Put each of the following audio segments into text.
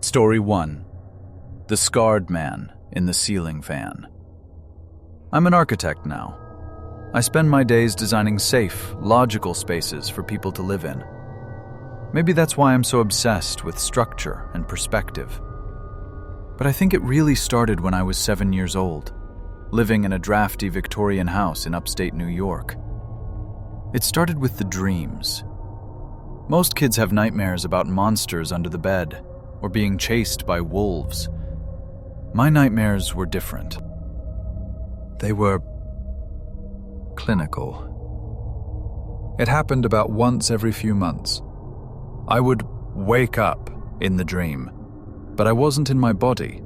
Story 1. The Scarred Man in the Ceiling Fan. I'm an architect now. I spend my days designing safe, logical spaces for people to live in. Maybe that's why I'm so obsessed with structure and perspective. But I think it really started when I was 7 years old, living in a drafty Victorian house in upstate New York. It started with the dreams. Most kids have nightmares about monsters under the bed or being chased by wolves. My nightmares were different. They were clinical. It happened about once every few months. I would wake up in the dream, but I wasn't in my body.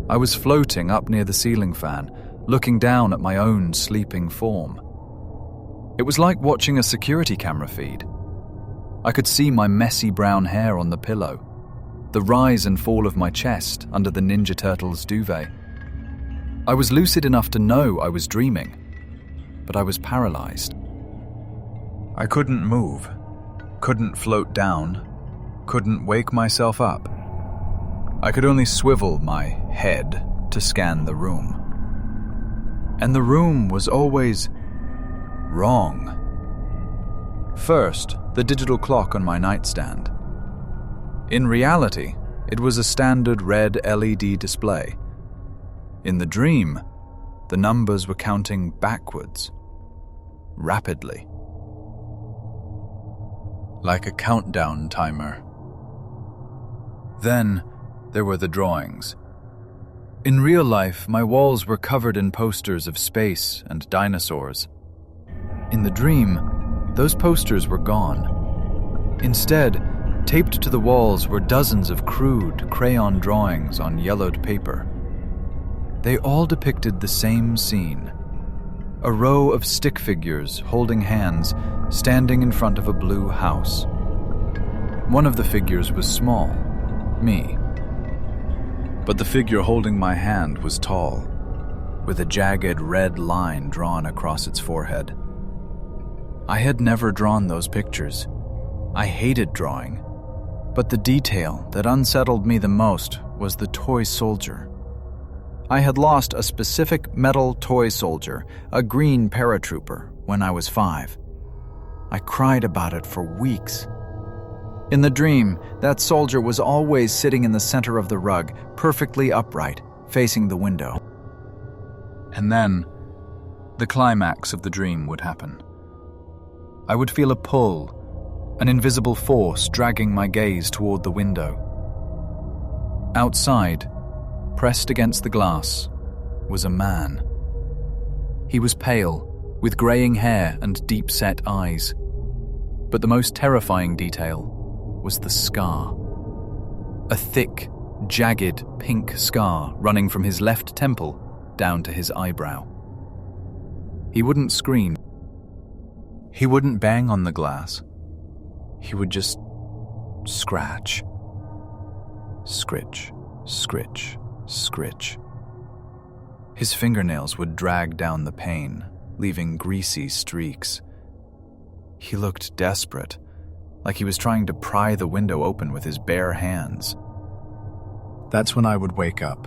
I was floating up near the ceiling fan, looking down at my own sleeping form. It was like watching a security camera feed. I could see my messy brown hair on the pillow, the rise and fall of my chest under the Ninja Turtles duvet. I was lucid enough to know I was dreaming, but I was paralyzed. I couldn't move, couldn't float down, couldn't wake myself up. I could only swivel my head to scan the room. And the room was always wrong. First, the digital clock on my nightstand. In reality, it was a standard red LED display. In the dream, the numbers were counting backwards, rapidly, like a countdown timer. Then there were the drawings. In real life, my walls were covered in posters of space and dinosaurs. In the dream, those posters were gone. Instead, taped to the walls were dozens of crude crayon drawings on yellowed paper. They all depicted the same scene: a row of stick figures holding hands standing in front of a blue house. One of the figures was small, me. But the figure holding my hand was tall, with a jagged red line drawn across its forehead. I had never drawn those pictures. I hated drawing. But the detail that unsettled me the most was the toy soldier. I had lost a specific metal toy soldier, a green paratrooper, when I was 5. I cried about it for weeks. In the dream, that soldier was always sitting in the center of the rug, perfectly upright, facing the window. And then, the climax of the dream would happen. I would feel a pull, an invisible force dragging my gaze toward the window. Outside, pressed against the glass, was a man. He was pale, with graying hair and deep-set eyes. But the most terrifying detail was the scar. A thick, jagged pink scar running from his left temple down to his eyebrow. He wouldn't scream. He wouldn't bang on the glass. He would just scratch. Scritch, scritch, scritch. His fingernails would drag down the pane, leaving greasy streaks. He looked desperate, like he was trying to pry the window open with his bare hands. That's when I would wake up,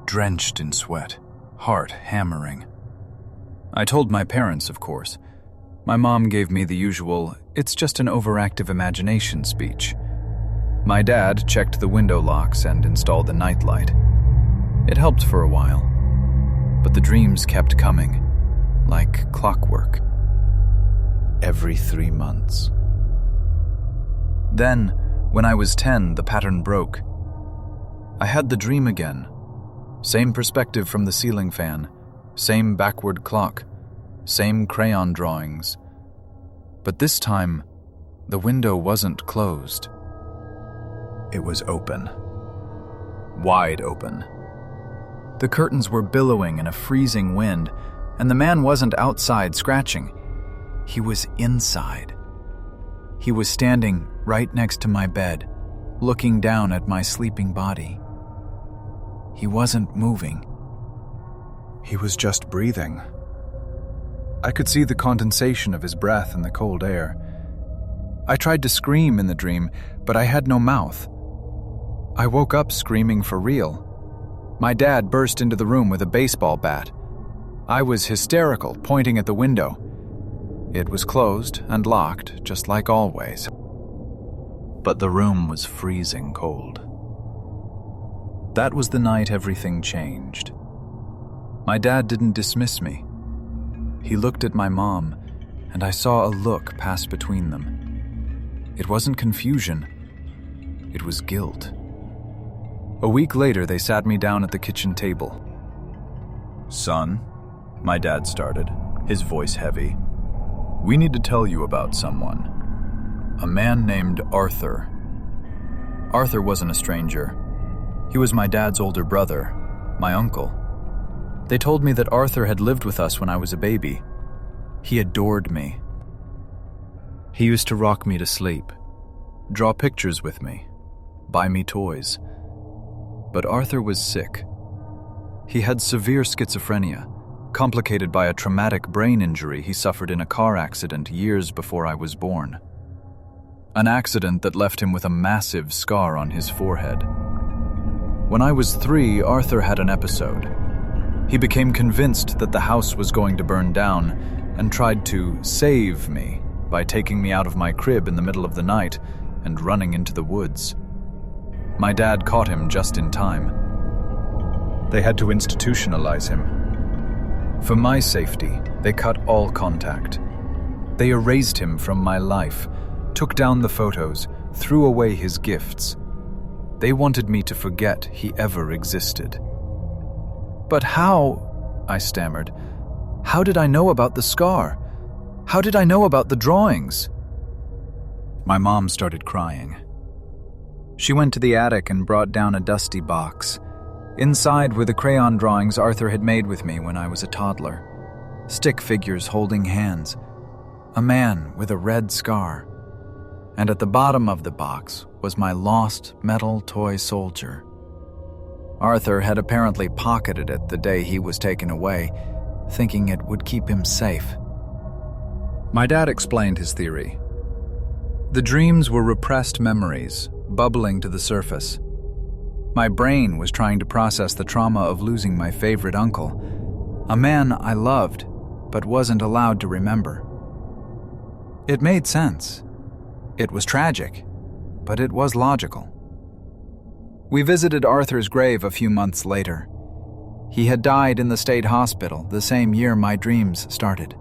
drenched in sweat, heart hammering. I told my parents, of course. My mom gave me the usual, "It's just an overactive imagination" speech. My dad checked the window locks and installed a nightlight. It helped for a while, but the dreams kept coming, like clockwork, every 3 months. Then, when I was 10, the pattern broke. I had the dream again. Same perspective from the ceiling fan, same backward clock, same crayon drawings. But this time, the window wasn't closed. It was open. Wide open. The curtains were billowing in a freezing wind, and the man wasn't outside scratching. He was inside. He was standing right next to my bed, looking down at my sleeping body. He wasn't moving. He was just breathing. I could see the condensation of his breath in the cold air. I tried to scream in the dream, but I had no mouth. I woke up screaming for real. My dad burst into the room with a baseball bat. I was hysterical, pointing at the window. It was closed and locked, just like always. But the room was freezing cold. That was the night everything changed. My dad didn't dismiss me. He looked at my mom, and I saw a look pass between them. It wasn't confusion. It was guilt. A week later, they sat me down at the kitchen table. "Son," my dad started, his voice heavy, "we need to tell you about someone. A man named Arthur." Arthur wasn't a stranger. He was my dad's older brother, my uncle. They told me that Arthur had lived with us when I was a baby. He adored me. He used to rock me to sleep, draw pictures with me, buy me toys. But Arthur was sick. He had severe schizophrenia, complicated by a traumatic brain injury he suffered in a car accident years before I was born. An accident that left him with a massive scar on his forehead. When I was 3, Arthur had an episode. He became convinced that the house was going to burn down and tried to save me by taking me out of my crib in the middle of the night and running into the woods. My dad caught him just in time. They had to institutionalize him. For my safety, they cut all contact. They erased him from my life, took down the photos, threw away his gifts. They wanted me to forget he ever existed. "But how?" I stammered. "How did I know about the scar? How did I know about the drawings?" My mom started crying. She went to the attic and brought down a dusty box. Inside were the crayon drawings Arthur had made with me when I was a toddler. Stick figures holding hands. A man with a red scar. And at the bottom of the box was my lost metal toy soldier. Arthur had apparently pocketed it the day he was taken away, thinking it would keep him safe. My dad explained his theory. The dreams were repressed memories, bubbling to the surface. My brain was trying to process the trauma of losing my favorite uncle, a man I loved but wasn't allowed to remember. It made sense. It was tragic, but it was logical. We visited Arthur's grave a few months later. He had died in the state hospital the same year my dreams started.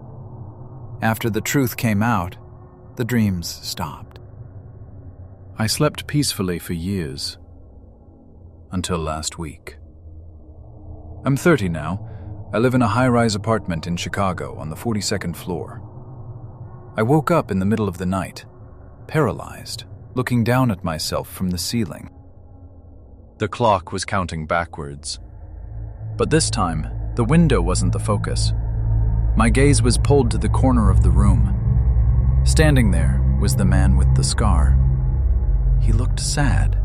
After the truth came out, the dreams stopped. I slept peacefully for years, until last week. I'm 30 now. I live in a high-rise apartment in Chicago on the 42nd floor. I woke up in the middle of the night, paralyzed, looking down at myself from the ceiling. The clock was counting backwards. But this time, the window wasn't the focus. My gaze was pulled to the corner of the room. Standing there was the man with the scar. He looked sad.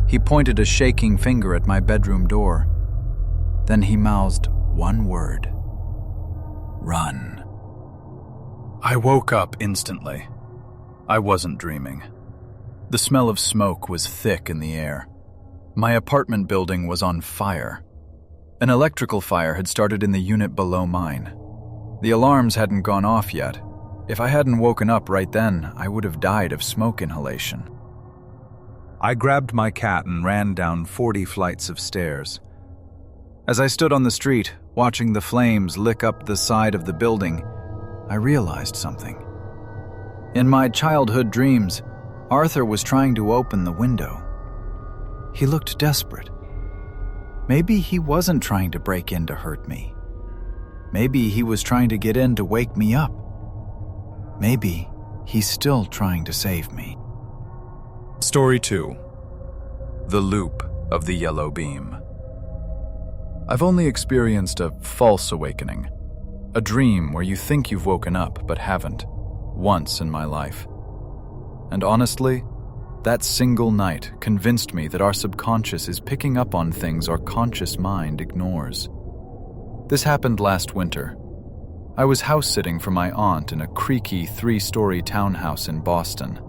He pointed a shaking finger at my bedroom door. Then he mouthed one word. "Run." I woke up instantly. I wasn't dreaming. The smell of smoke was thick in the air. My apartment building was on fire. An electrical fire had started in the unit below mine. The alarms hadn't gone off yet. If I hadn't woken up right then, I would have died of smoke inhalation. I grabbed my cat and ran down 40 flights of stairs. As I stood on the street, watching the flames lick up the side of the building, I realized something. In my childhood dreams, Arthur was trying to open the window. He looked desperate. Maybe he wasn't trying to break in to hurt me. Maybe he was trying to get in to wake me up. Maybe he's still trying to save me. Story 2. The Loop of the Yellow Beam. I've only experienced a false awakening, a dream where you think you've woken up but haven't, once in my life. And honestly, that single night convinced me that our subconscious is picking up on things our conscious mind ignores. This happened last winter. I was house-sitting for my aunt in a creaky 3-story townhouse in Boston.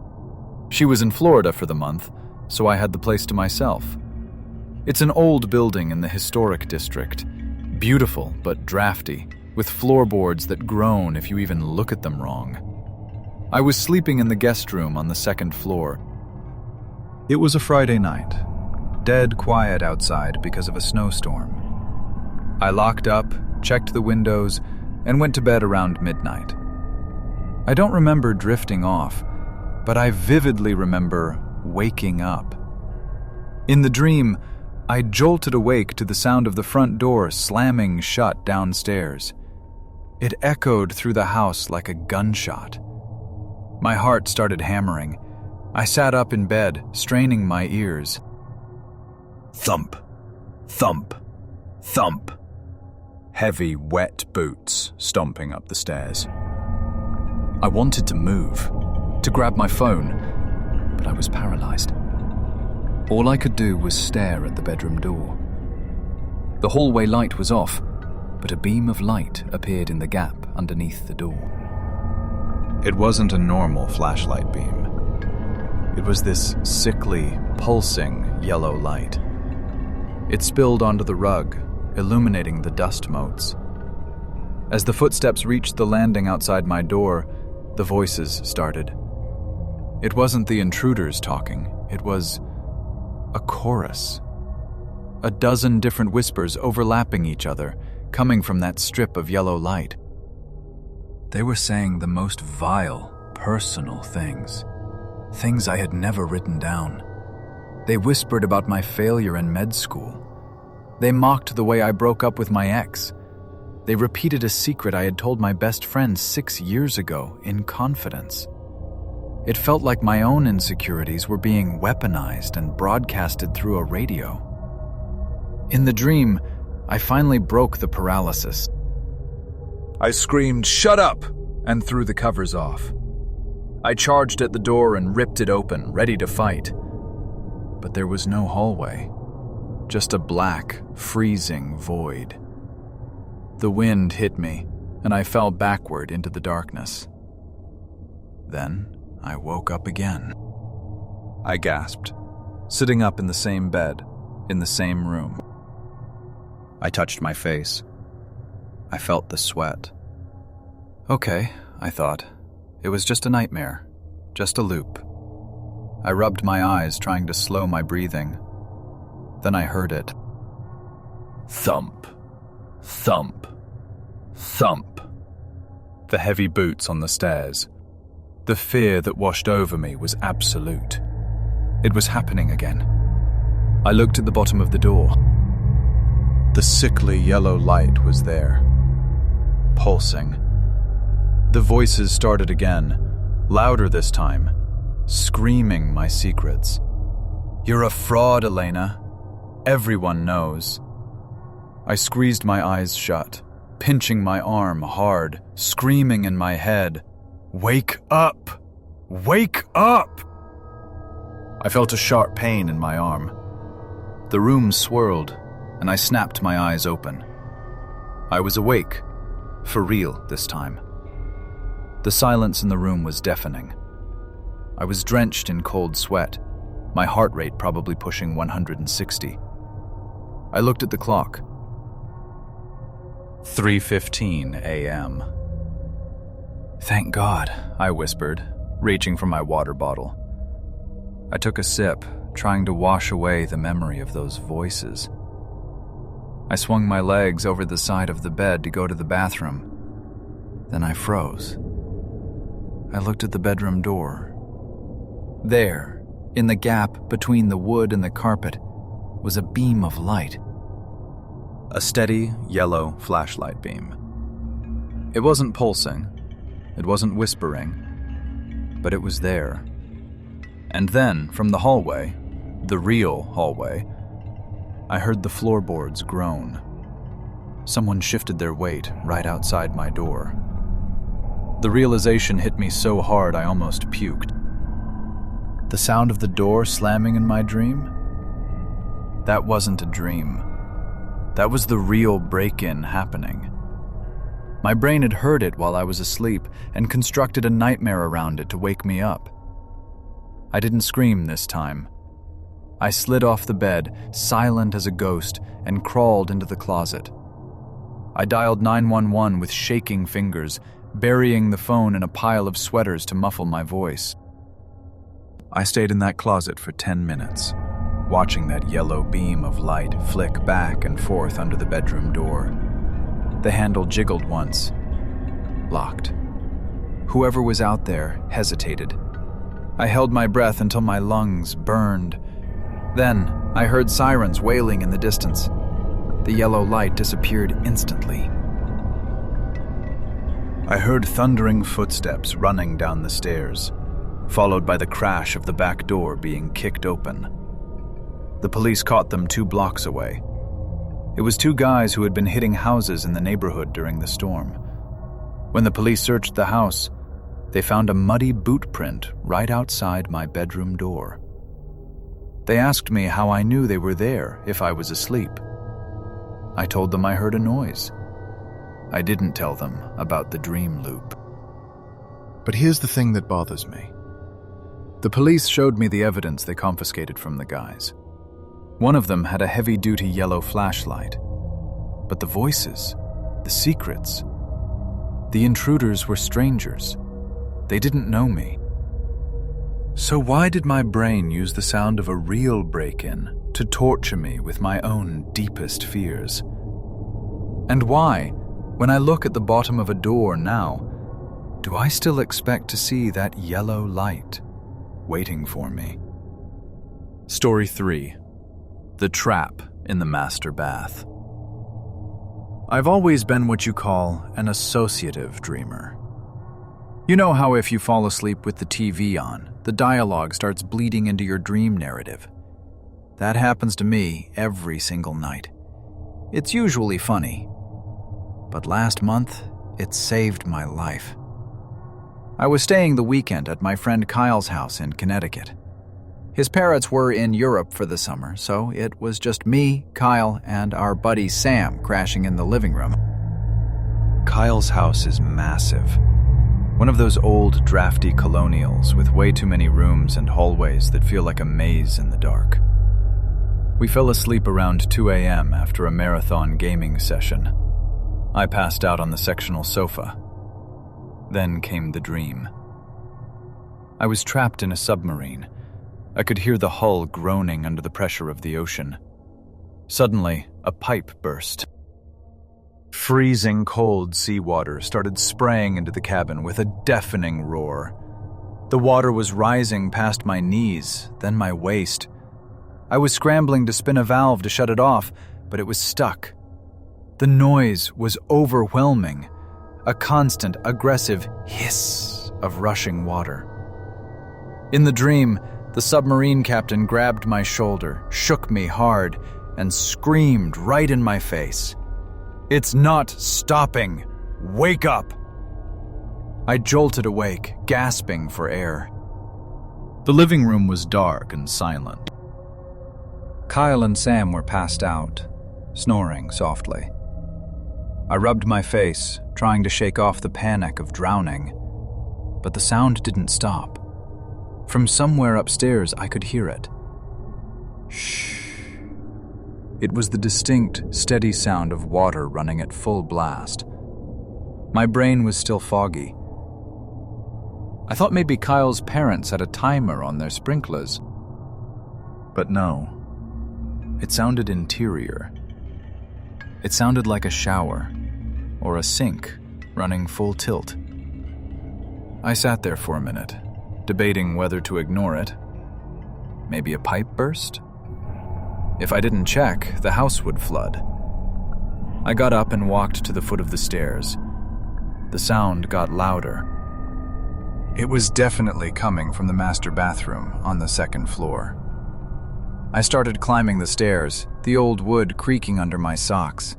She was in Florida for the month, so I had the place to myself. It's an old building in the historic district, beautiful but drafty, with floorboards that groan if you even look at them wrong. I was sleeping in the guest room on the second floor. It was a Friday night, dead quiet outside because of a snowstorm. I locked up, checked the windows, and went to bed around midnight. I don't remember drifting off, but I vividly remember waking up. In the dream, I jolted awake to the sound of the front door slamming shut downstairs. It echoed through the house like a gunshot. My heart started hammering. I sat up in bed, straining my ears. Thump, thump, thump. Heavy, wet boots stomping up the stairs. I wanted to move, to grab my phone, but I was paralyzed. All I could do was stare at the bedroom door. The hallway light was off, but a beam of light appeared in the gap underneath the door. It wasn't a normal flashlight beam. It was this sickly, pulsing yellow light. It spilled onto the rug, illuminating the dust motes. As the footsteps reached the landing outside my door, the voices started. It wasn't the intruders talking, it was a chorus. A dozen different whispers overlapping each other, coming from that strip of yellow light. They were saying the most vile, personal things. Things I had never written down. They whispered about my failure in med school. They mocked the way I broke up with my ex. They repeated a secret I had told my best friend 6 years ago in confidence. It felt like my own insecurities were being weaponized and broadcasted through a radio. In the dream, I finally broke the paralysis. I screamed, "Shut up!" and threw the covers off. I charged at the door and ripped it open, ready to fight. But there was no hallway, just a black, freezing void. The wind hit me, and I fell backward into the darkness. Then I woke up again. I gasped, sitting up in the same bed, in the same room. I touched my face. I felt the sweat. Okay, I thought. It was just a nightmare, just a loop. I rubbed my eyes, trying to slow my breathing. Then I heard it. Thump, thump, thump. The heavy boots on the stairs. The fear that washed over me was absolute. It was happening again. I looked at the bottom of the door. The sickly yellow light was there, pulsing. The voices started again, louder this time, screaming my secrets. "You're a fraud, Elena. Everyone knows." I squeezed my eyes shut, pinching my arm hard, screaming in my head, "Wake up! Wake up!" I felt a sharp pain in my arm. The room swirled, and I snapped my eyes open. I was awake, for real this time. The silence in the room was deafening. I was drenched in cold sweat, my heart rate probably pushing 160. I looked at the clock. 3:15 a.m. "Thank God," I whispered, reaching for my water bottle. I took a sip, trying to wash away the memory of those voices. I swung my legs over the side of the bed to go to the bathroom. Then I froze. I looked at the bedroom door. There, in the gap between the wood and the carpet, was a beam of light. A steady, yellow flashlight beam. It wasn't pulsing. It wasn't whispering. But it was there. And then, from the hallway, the real hallway, I heard the floorboards groan. Someone shifted their weight right outside my door. The realization hit me so hard I almost puked. The sound of the door slamming in my dream? That wasn't a dream. That was the real break-in happening. My brain had heard it while I was asleep and constructed a nightmare around it to wake me up. I didn't scream this time. I slid off the bed, silent as a ghost, and crawled into the closet. I dialed 911 with shaking fingers, burying the phone in a pile of sweaters to muffle my voice. I stayed in that closet for 10 minutes, watching that yellow beam of light flick back and forth under the bedroom door. The handle jiggled once. Locked. Whoever was out there hesitated. I held my breath until my lungs burned. Then I heard sirens wailing in the distance. The yellow light disappeared instantly. I heard thundering footsteps running down the stairs, followed by the crash of the back door being kicked open. The police caught them 2 blocks away. It was 2 guys who had been hitting houses in the neighborhood during the storm. When the police searched the house, they found a muddy boot print right outside my bedroom door. They asked me how I knew they were there if I was asleep. I told them I heard a noise. I didn't tell them about the dream loop. But here's the thing that bothers me. The police showed me the evidence they confiscated from the guys. One of them had a heavy-duty yellow flashlight. But the voices, the secrets, the intruders were strangers. They didn't know me. So why did my brain use the sound of a real break-in to torture me with my own deepest fears? And why, when I look at the bottom of a door now, do I still expect to see that yellow light waiting for me? Story 3. The Trap in the Master Bath. I've always been what you call an associative dreamer. You know how if you fall asleep with the TV on, the dialogue starts bleeding into your dream narrative. That happens to me every single night. It's usually funny, but last month, it saved my life. I was staying the weekend at my friend Kyle's house in Connecticut. His parents were in Europe for the summer, so it was just me, Kyle, and our buddy Sam crashing in the living room. Kyle's house is massive. One of those old, drafty colonials with way too many rooms and hallways that feel like a maze in the dark. We fell asleep around 2 a.m. after a marathon gaming session. I passed out on the sectional sofa. Then came the dream. I was trapped in a submarine. I could hear the hull groaning under the pressure of the ocean. Suddenly, a pipe burst. Freezing cold seawater started spraying into the cabin with a deafening roar. The water was rising past my knees, then my waist. I was scrambling to spin a valve to shut it off, but it was stuck. The noise was overwhelming, a constant, aggressive hiss of rushing water. In the dream, the submarine captain grabbed my shoulder, shook me hard, and screamed right in my face. "It's not stopping! Wake up!" I jolted awake, gasping for air. The living room was dark and silent. Kyle and Sam were passed out, snoring softly. I rubbed my face, trying to shake off the panic of drowning, but the sound didn't stop. From somewhere upstairs, I could hear it. Shh. It was the distinct, steady sound of water running at full blast. My brain was still foggy. I thought maybe Kyle's parents had a timer on their sprinklers. But no. It sounded interior. It sounded like a shower, or a sink running full tilt. I sat there for a minute, debating whether to ignore it. Maybe a pipe burst? If I didn't check, the house would flood. I got up and walked to the foot of the stairs. The sound got louder. It was definitely coming from the master bathroom on the second floor. I started climbing the stairs, the old wood creaking under my socks.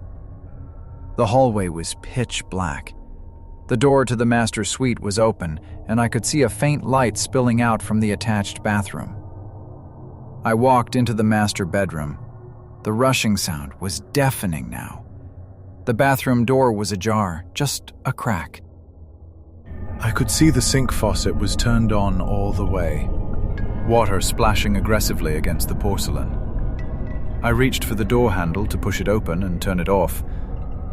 The hallway was pitch black. The door to the master suite was open, and I could see a faint light spilling out from the attached bathroom. I walked into the master bedroom. The rushing sound was deafening now. The bathroom door was ajar, just a crack. I could see the sink faucet was turned on all the way. water splashing aggressively against the porcelain. I reached for the door handle to push it open and turn it off,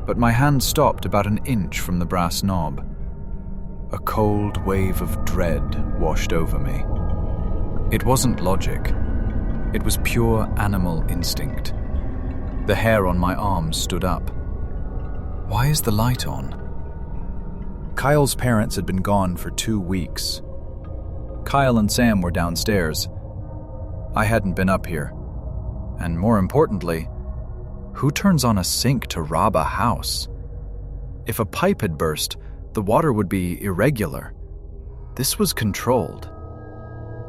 but my hand stopped about an inch from the brass knob. A cold wave of dread washed over me. It wasn't logic. It was pure animal instinct. The hair on my arms stood up. Why is the light on? Kyle's parents had been gone for 2 weeks. Kyle and Sam were downstairs. I hadn't been up here. And more importantly, who turns on a sink to rob a house? If a pipe had burst, the water would be irregular. This was controlled.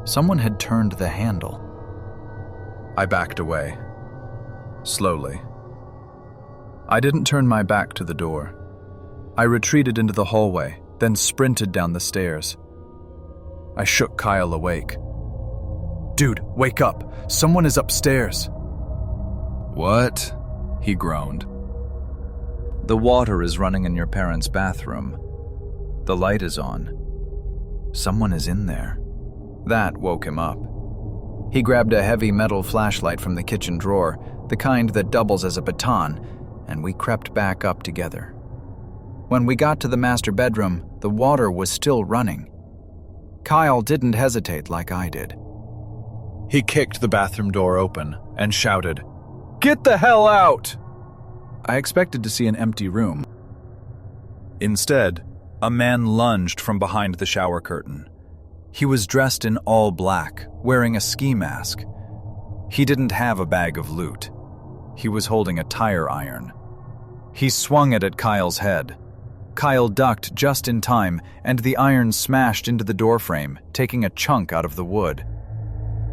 Someone had turned the handle. I backed away. Slowly. I didn't turn my back to the door. I retreated into the hallway, then sprinted down the stairs. I shook Kyle awake. "Dude, wake up! Someone is upstairs!" "What?" he groaned. "The water is running in your parents' bathroom. The light is on. Someone is in there." That woke him up. He grabbed a heavy metal flashlight from the kitchen drawer, the kind that doubles as a baton, and we crept back up together. When we got to the master bedroom, the water was still running. Kyle didn't hesitate like I did. He kicked the bathroom door open and shouted, "Get the hell out!" I expected to see an empty room. Instead, a man lunged from behind the shower curtain. He was dressed in all black, wearing a ski mask. He didn't have a bag of loot. He was holding a tire iron. He swung it at Kyle's head. Kyle ducked just in time, and the iron smashed into the doorframe, taking a chunk out of the wood.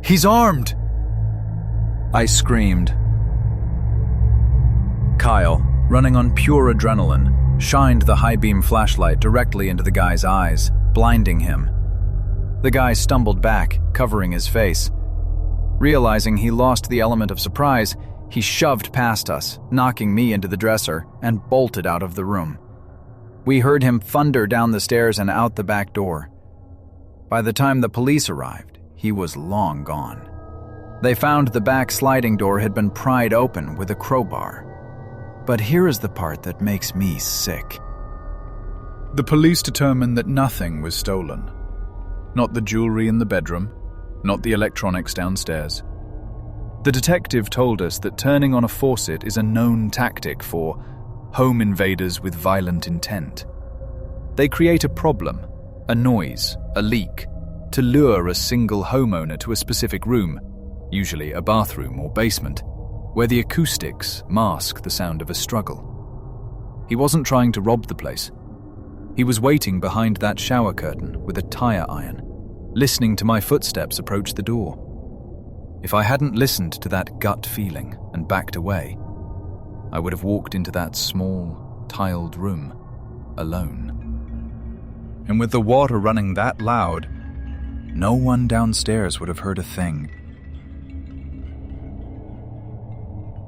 "He's armed!" I screamed. Kyle, running on pure adrenaline, shined the high-beam flashlight directly into the guy's eyes, blinding him. The guy stumbled back, covering his face. Realizing he lost the element of surprise, he shoved past us, knocking me into the dresser, and bolted out of the room. We heard him thunder down the stairs and out the back door. By the time the police arrived, he was long gone. They found the back sliding door had been pried open with a crowbar. But here is the part that makes me sick. The police determined that nothing was stolen. Not the jewelry in the bedroom, not the electronics downstairs. The detective told us that turning on a faucet is a known tactic for home invaders with violent intent. They create a problem, a noise, a leak, to lure a single homeowner to a specific room, usually a bathroom or basement, where the acoustics mask the sound of a struggle. He wasn't trying to rob the place. He was waiting behind that shower curtain with a tire iron, listening to my footsteps approach the door. If I hadn't listened to that gut feeling and backed away, I would have walked into that small, tiled room, alone. And with the water running that loud, no one downstairs would have heard a thing.